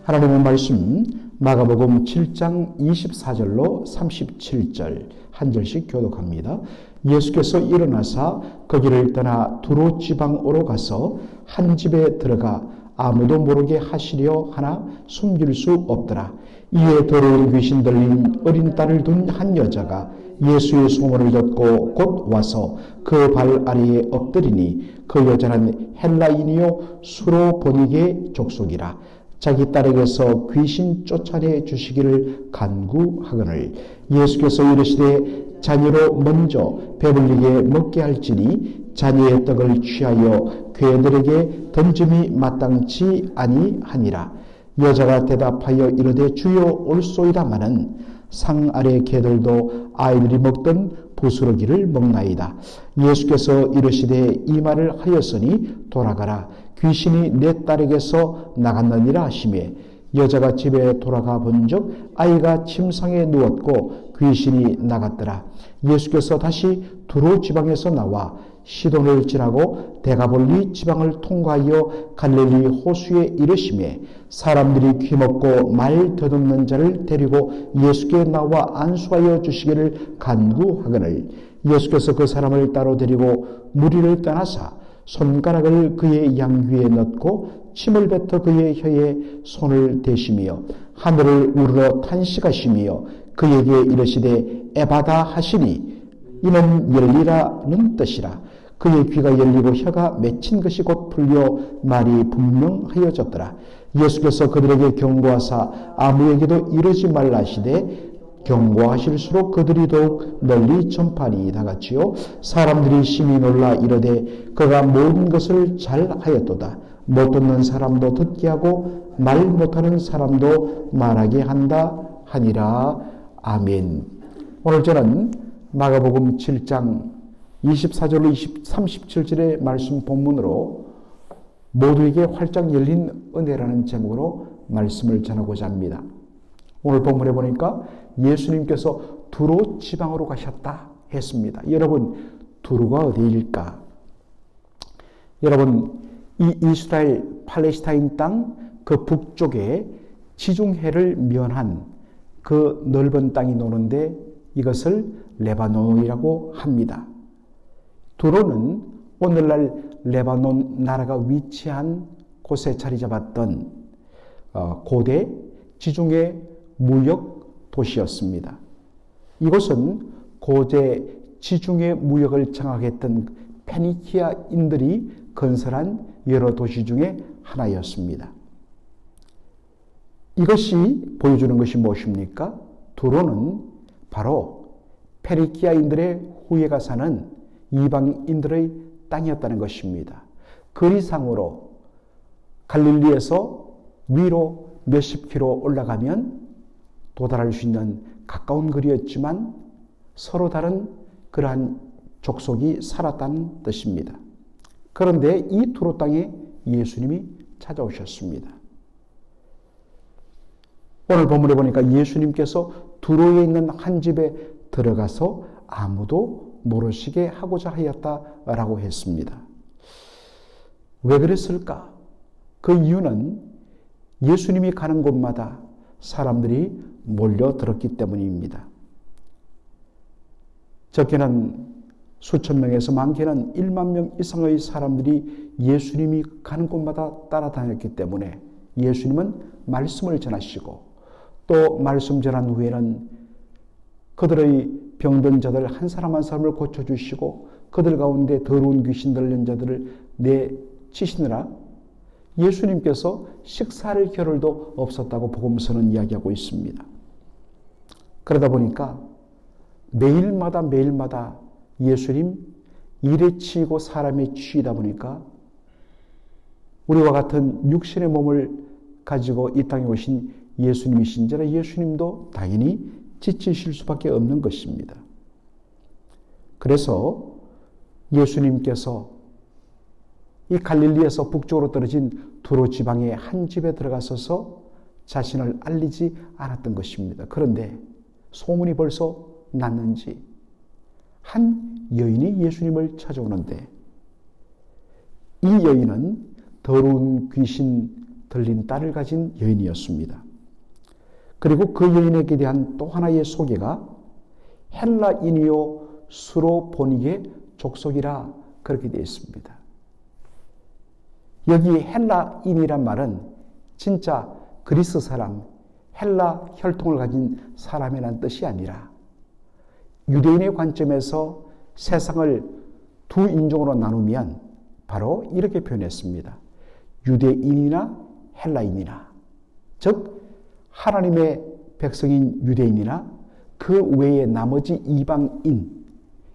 하나님의 말씀 마가복음 7장 24절로 37절 한 절씩 교독합니다. 예수께서 일어나사 거기를 떠나 두로 지방으로 가서 한 집에 들어가 아무도 모르게 하시려 하나 숨길 수 없더라. 이에 더러운 귀신 들린 어린 딸을 둔 한 여자가 예수의 소문을 듣고 곧 와서 그 발 아래에 엎드리니 그 여자는 헬라인이요 수로보니게 족속이라. 자기 딸에게서 귀신 쫓아내 주시기를 간구하거늘 예수께서 이르시되 자녀로 먼저 배불리게 먹게 할지니 자녀의 떡을 취하여 괴들에게 던짐이 마땅치 아니하니라. 여자가 대답하여 이르되 주여 올소이다마는 상 아래 개들도 아이들이 먹던 부스러기를 먹나이다. 예수께서 이르시되 이 말을 하였으니 돌아가라. 귀신이 내 딸에게서 나갔느니라 하시매 여자가 집에 돌아가 본즉 아이가 침상에 누웠고 귀신이 나갔더라. 예수께서 다시 두로 지방에서 나와 시돈을 지나고 데가볼리 지방을 통과하여 갈릴리 호수에 이르시매 사람들이 귀먹고 말 더듬는 자를 데리고 예수께 나와 안수하여 주시기를 간구하거늘 예수께서 그 사람을 따로 데리고 무리를 떠나사 손가락을 그의 양귀에 넣고 침을 뱉어 그의 혀에 손을 대시며 하늘을 우러러 탄식하시며 그에게 이르시되 에바다 하시니 이는 열리라는 뜻이라. 그의 귀가 열리고 혀가 맺힌 것이 곧 풀려 말이 분명하여졌더라. 예수께서 그들에게 경고하사 아무에게도 이르지 말라 하시되 경고하실수록 그들이 더욱 널리 전파하니 다같이요 사람들이 심히 놀라 이르되 그가 모든 것을 잘 하였도다. 못 듣는 사람도 듣게 하고 말 못하는 사람도 말하게 한다 하니라. 아멘. 오늘 저는 마가복음 7장 24절로 37절의 말씀 본문으로 모두에게 활짝 열린 은혜라는 제목으로 말씀을 전하고자 합니다. 오늘 본문에 보니까 예수님께서 두로 지방으로 가셨다 했습니다. 여러분, 두로가 어디일까? 여러분, 이 이스라엘 팔레스타인 땅 그 북쪽에 지중해를 면한 그 넓은 땅이 노는데 이것을 레바논이라고 합니다. 두로는 오늘날 레바논 나라가 위치한 곳에 자리 잡았던 고대 지중해 무역 도시였습니다. 이곳은 고대 지중해 무역을 장악했던 페니키아인들이 건설한 여러 도시 중에 하나였습니다. 이것이 보여주는 것이 무엇입니까? 두로는 바로 페니키아인들의 후예가 사는 이방인들의 땅이었다는 것입니다. 거리상으로 갈릴리에서 위로 몇십 킬로 올라가면 도달할 수 있는 가까운 거리였지만 서로 다른 그러한 족속이 살았다는 뜻입니다. 그런데 이 두로 땅에 예수님이 찾아오셨습니다. 오늘 본문에 보니까 예수님께서 두로에 있는 한 집에 들어가서 아무도 모르시게 하고자 하였다라고 했습니다. 왜 그랬을까? 그 이유는 예수님이 가는 곳마다 사람들이 몰려들었기 때문입니다. 적게는 수천 명에서 많게는 1만 명 이상의 사람들이 예수님이 가는 곳마다 따라다녔기 때문에 예수님은 말씀을 전하시고 또 말씀 전한 후에는 그들의 병든 자들 한 사람 한 사람을 고쳐주시고 그들 가운데 더러운 귀신 들린 자들을 내치시느라 예수님께서 식사할 겨를도 없었다고 복음서는 이야기하고 있습니다. 그러다 보니까 매일마다 예수님 일에 치이고 사람에 치이다 보니까 우리와 같은 육신의 몸을 가지고 이 땅에 오신 예수님이신지라 예수님도 당연히 지치실 수밖에 없는 것입니다. 그래서 예수님께서 이 갈릴리에서 북쪽으로 떨어진 두로 지방의 한 집에 들어가셔서 자신을 알리지 않았던 것입니다. 그런데 소문이 벌써 났는지 한 여인이 예수님을 찾아오는데 이 여인은 더러운 귀신 들린 딸을 가진 여인이었습니다. 그리고 그 여인에게 대한 또 하나의 소개가 헬라인이요 수로보닉의 족속이라 그렇게 되어 있습니다. 여기 헬라인이란 말은 진짜 그리스 사람, 헬라 혈통을 가진 사람이라는 뜻이 아니라 유대인의 관점에서 세상을 두 인종으로 나누면 바로 이렇게 표현했습니다. 유대인이나 헬라인이나, 즉 하나님의 백성인 유대인이나 그 외의 나머지 이방인,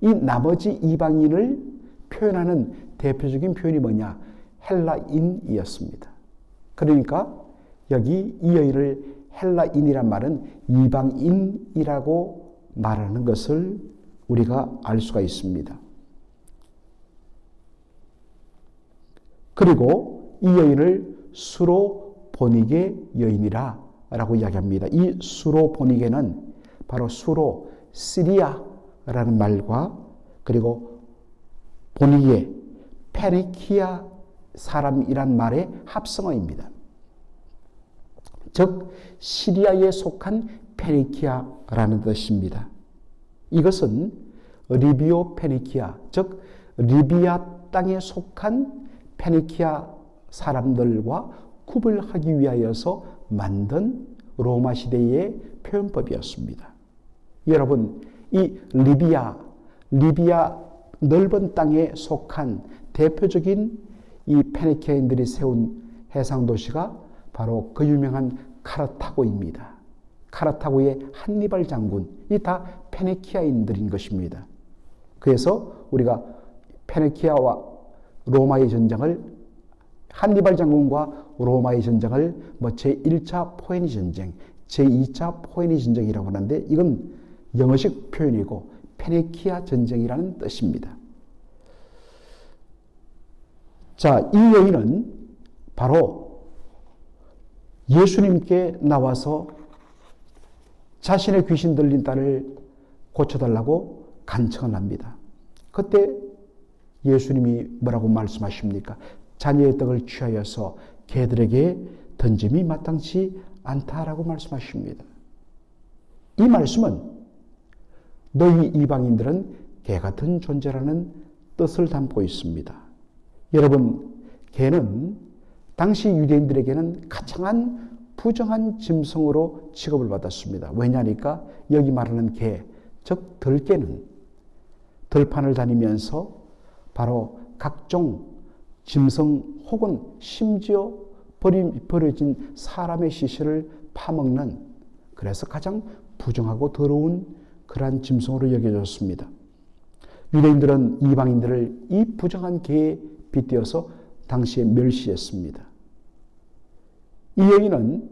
이 나머지 이방인을 표현하는 대표적인 표현이 뭐냐? 헬라인이었습니다. 그러니까 여기 이 여인을 헬라인이란 말은 이방인이라고 말하는 것을 우리가 알 수가 있습니다. 그리고 이 여인을 수로보닉의 여인이라 라고 이야기합니다. 이 수로보닉에는 바로 수로, 시리아라는 말과 그리고 보니게, 페니키아 사람이란 말의 합성어입니다. 즉 시리아에 속한 페니키아라는 뜻입니다. 이것은 리비오 페니키아, 즉 리비아 땅에 속한 페니키아 사람들과 구분하기 위하여서 만든 로마 시대의 표현법이었습니다. 여러분, 이 리비아 넓은 땅에 속한 대표적인 이 페니키아인들이 세운 해상 도시가 바로 그 유명한 카르타고입니다. 카르타고의 한니발 장군이 다 페니키아인들인 것입니다. 그래서 우리가 페니키아와 로마의 전쟁을, 한니발 장군과 로마의 전쟁을 제1차 포에니 전쟁, 제2차 포에니 전쟁이라고 하는데 이건 영어식 표현이고 페니키아 전쟁이라는 뜻입니다. 자, 이 여인은 바로 예수님께 나와서 자신의 귀신 들린 딸을 고쳐달라고 간청을 합니다. 그때 예수님이 뭐라고 말씀하십니까? 자녀의 떡을 취하여서 개들에게 던짐이 마땅치 않다라고 말씀하십니다. 이 말씀은 너희 이방인들은 개 같은 존재라는 뜻을 담고 있습니다. 여러분, 개는 당시 유대인들에게는 가장한 부정한 짐승으로 취급을 받았습니다. 왜냐하니까 여기 말하는 개, 즉 들개는 들판을 다니면서 바로 각종 짐승 혹은 심지어 버려진 사람의 시신을 파먹는, 그래서 가장 부정하고 더러운 그러한 짐승으로 여겨졌습니다. 유대인들은 이방인들을 이 부정한 개에 빗대어서 당시에 멸시했습니다. 이 여인은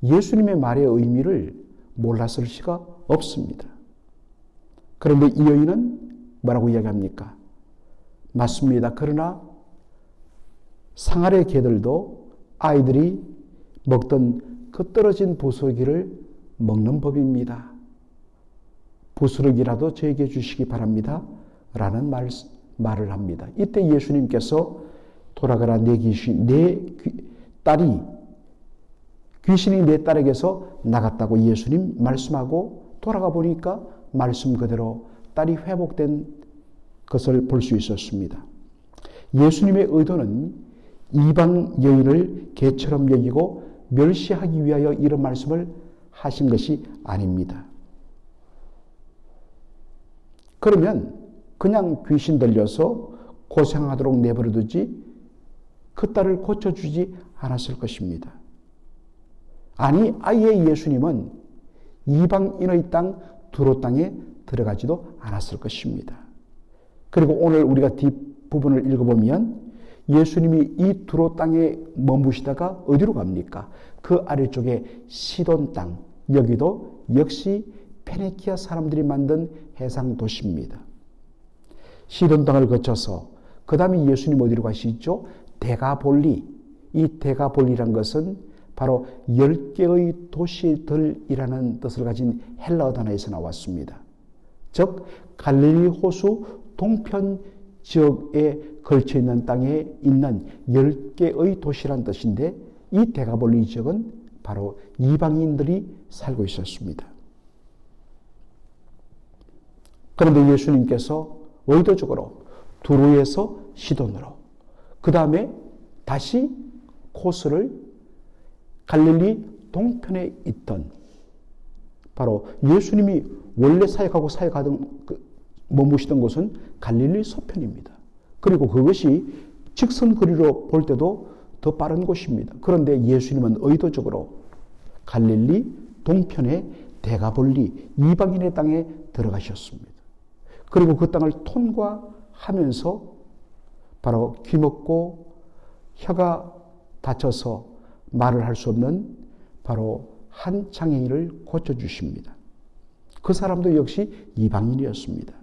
예수님의 말의 의미를 몰랐을 수가 없습니다. 그런데 이 여인은 뭐라고 이야기합니까? 맞습니다. 그러나 상아래 개들도 아이들이 먹던 그 떨어진 부스러기를 먹는 법입니다. 부스러기라도 저에게 주시기 바랍니다. 라는 말을 합니다. 이때 예수님께서 돌아가라, 내 딸이, 귀신이 내 딸에게서 나갔다고 예수님 말씀하고 돌아가 보니까 말씀 그대로 딸이 회복된 것을 볼 수 있었습니다. 예수님의 의도는 이방 여인을 개처럼 여기고 멸시하기 위하여 이런 말씀을 하신 것이 아닙니다. 그러면 그냥 귀신 들려서 고생하도록 내버려두지 그 딸을 고쳐주지 않았을 것입니다. 아니, 아예 예수님은 이방인의 땅 두로 땅에 들어가지도 않았을 것입니다. 그리고 오늘 우리가 뒷부분을 읽어보면 예수님이 이 두로 땅에 머무시다가 어디로 갑니까? 그 아래쪽에 시돈 땅, 여기도 역시 페니키아 사람들이 만든 해상 도시입니다. 시돈 땅을 거쳐서 그 다음에 예수님 어디로 가시죠? 데가볼리. 이 데가볼리란 것은 바로 10개의 도시들이라는 뜻을 가진 헬라어 단어에서 나왔습니다. 즉 갈릴리 호수 동편 지역에 걸쳐 있는 땅에 있는 10개의 도시란 뜻인데 이 데가볼리 지역은 바로 이방인들이 살고 있었습니다. 그런데 예수님께서 의도적으로 두로에서 시돈으로, 그 다음에 다시 코스를 갈릴리 동편에 있던, 바로 예수님이 원래 사역하던 머무시던 곳은 갈릴리 서편입니다. 그리고 그것이 직선 거리로 볼 때도 더 빠른 곳입니다. 그런데 예수님은 의도적으로 갈릴리 동편의 데가볼리 이방인의 땅에 들어가셨습니다. 그리고 그 땅을 통과하면서 바로 귀먹고 혀가 다쳐서 말을 할 수 없는 바로 한 장애인을 고쳐주십니다. 그 사람도 역시 이방인이었습니다.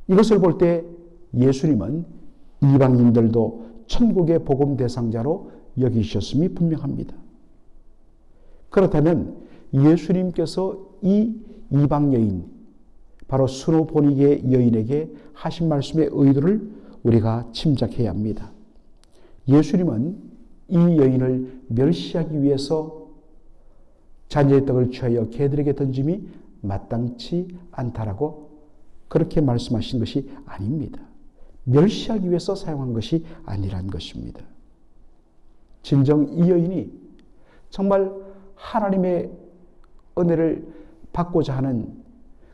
이것을 볼 때 예수님은 이방인들도 천국의 복음 대상자로 여기셨음이 분명합니다. 그렇다면 예수님께서 이 이방 여인, 바로 수로보니게 여인에게 하신 말씀의 의도를 우리가 짐작해야 합니다. 예수님은 이 여인을 멸시하기 위해서 자녀의 떡을 취하여 개들에게 던짐이 마땅치 않다라고 그렇게 말씀하신 것이 아닙니다. 멸시하기 위해서 사용한 것이 아니란 것입니다. 진정 이 여인이 정말 하나님의 은혜를 받고자 하는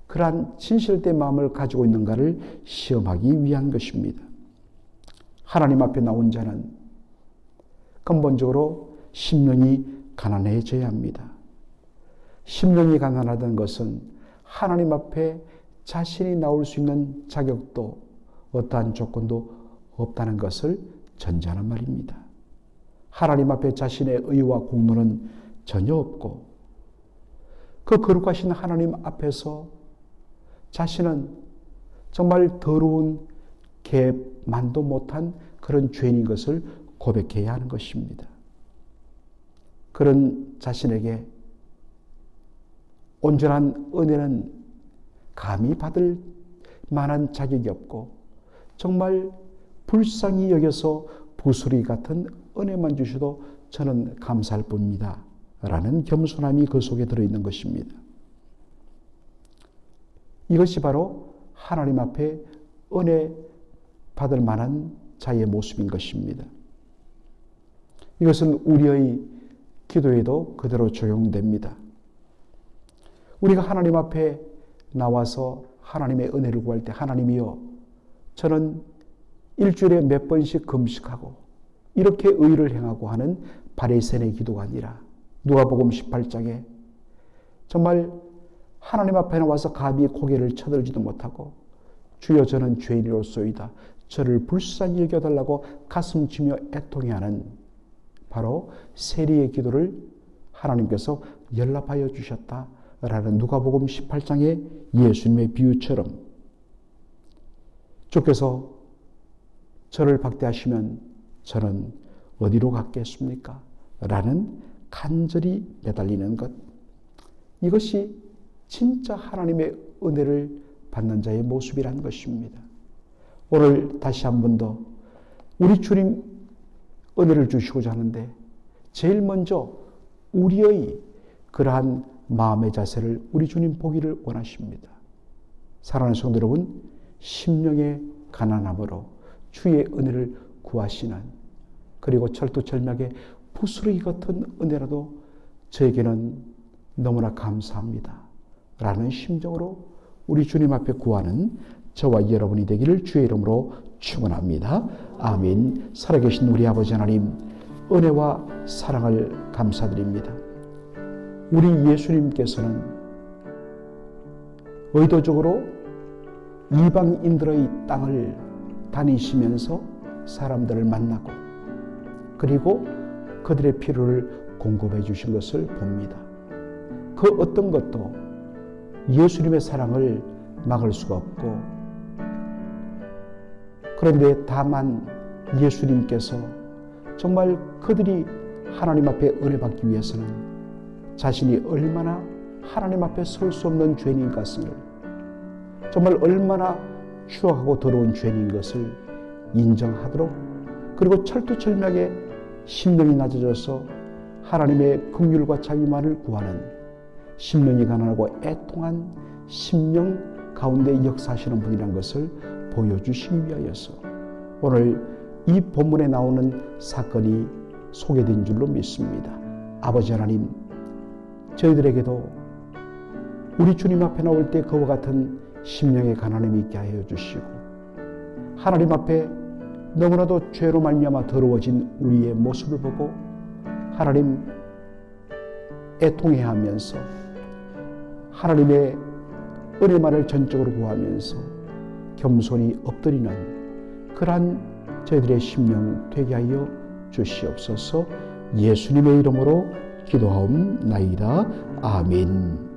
그러한 진실된 마음을 가지고 있는가를 시험하기 위한 것입니다. 하나님 앞에 나온 자는 근본적으로 심령이 가난해져야 합니다. 심령이 가난하다는 것은 하나님 앞에 자신이 나올 수 있는 자격도 어떠한 조건도 없다는 것을 전제하는 말입니다. 하나님 앞에 자신의 의와 공로는 전혀 없고 그 거룩하신 하나님 앞에서 자신은 정말 더러운 개만도 못한 그런 죄인인 것을 고백해야 하는 것입니다. 그런 자신에게 온전한 은혜는 감히 받을 만한 자격이 없고 정말 불쌍히 여겨서 부스러기 같은 은혜만 주셔도 저는 감사할 뿐입니다. 라는 겸손함이 그 속에 들어있는 것입니다. 이것이 바로 하나님 앞에 은혜 받을 만한 자의 모습인 것입니다. 이것은 우리의 기도에도 그대로 적용됩니다. 우리가 하나님 앞에 나와서 하나님의 은혜를 구할 때 하나님이여 저는 일주일에 몇 번씩 금식하고 이렇게 의를 행하고 하는 바리새인의 기도가 아니라 누가복음 18장에 정말 하나님 앞에 나와서 감히 고개를 쳐들지도 못하고 주여 저는 죄인이로소이다. 저를 불쌍히 여겨달라고 가슴치며 애통해하는 바로 세리의 기도를 하나님께서 연락하여 주셨다라는 누가복음 18장의 예수님의 비유처럼 주께서 저를 박대하시면 저는 어디로 갔겠습니까? 라는 간절히 매달리는 것. 이것이 진짜 하나님의 은혜를 받는 자의 모습이라는 것입니다. 오늘 다시 한 번 더 우리 주님 은혜를 주시고자 하는데 제일 먼저 우리의 그러한 마음의 자세를 우리 주님 보기를 원하십니다. 사랑하는 성도 여러분, 심령의 가난함으로 주의 은혜를 구하시는 그리고 철두철미하게 부스러기 같은 은혜라도 저에게는 너무나 감사합니다. 라는 심정으로 우리 주님 앞에 구하는 저와 여러분이 되기를 주의 이름으로 축원합니다. 아멘. 살아계신 우리 아버지 하나님, 은혜와 사랑을 감사드립니다. 우리 예수님께서는 의도적으로 이방인들의 땅을 다니시면서 사람들을 만나고 그리고 그들의 필요를 공급해 주신 것을 봅니다. 그 어떤 것도 예수님의 사랑을 막을 수가 없고 그런데 다만 예수님께서 정말 그들이 하나님 앞에 은혜 받기 위해서는 자신이 얼마나 하나님 앞에 설 수 없는 죄인인 것을 정말 얼마나 추악하고 더러운 죄인인 것을 인정하도록 그리고 철두철미하게 심령이 낮아져서 하나님의 긍휼과 자비만을 구하는 심령이 가난하고 애통한 심령 가운데 역사하시는 분이라는 것을 보여주시기 위하여서 오늘 이 본문에 나오는 사건이 소개된 줄로 믿습니다. 아버지 하나님, 저희들에게도 우리 주님 앞에 나올 때 그와 같은 심령의 가난함이 있게 하여 주시고, 하나님 앞에 너무나도 죄로 말미암아 더러워진 우리의 모습을 보고 하나님 애통해하면서 하나님의 은혜만을 전적으로 구하면서 겸손히 엎드리는 그러한 저희들의 심령 되게 하여 주시옵소서. 예수님의 이름으로 기도하옵나이다. 아멘.